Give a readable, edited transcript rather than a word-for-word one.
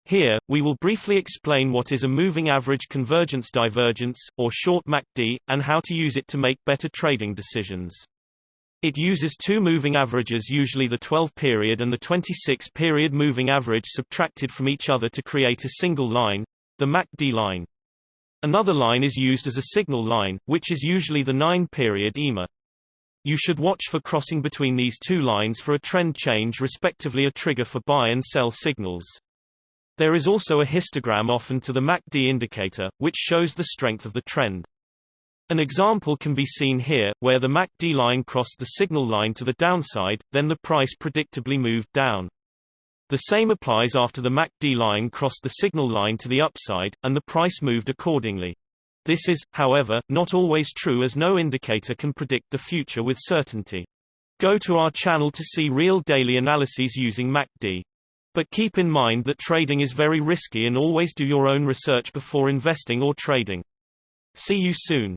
Here, we will briefly explain what is a moving average convergence divergence, or short MACD, and how to use it to make better trading decisions. It uses two moving averages, usually the 12-period and the 26-period moving average, subtracted from each other to create a single line, the MACD line. Another line is used as a signal line, which is usually the 9-period EMA. You should watch for crossing between these two lines for a trend change, respectively a trigger for buy and sell signals. There is also a histogram often to the MACD indicator, which shows the strength of the trend. An example can be seen here, where the MACD line crossed the signal line to the downside, then the price predictably moved down. The same applies after the MACD line crossed the signal line to the upside, and the price moved accordingly. This is, however, not always true, as no indicator can predict the future with certainty. Go to our channel to see real daily analyses using MACD. But keep in mind that trading is very risky, and always do your own research before investing or trading. See you soon.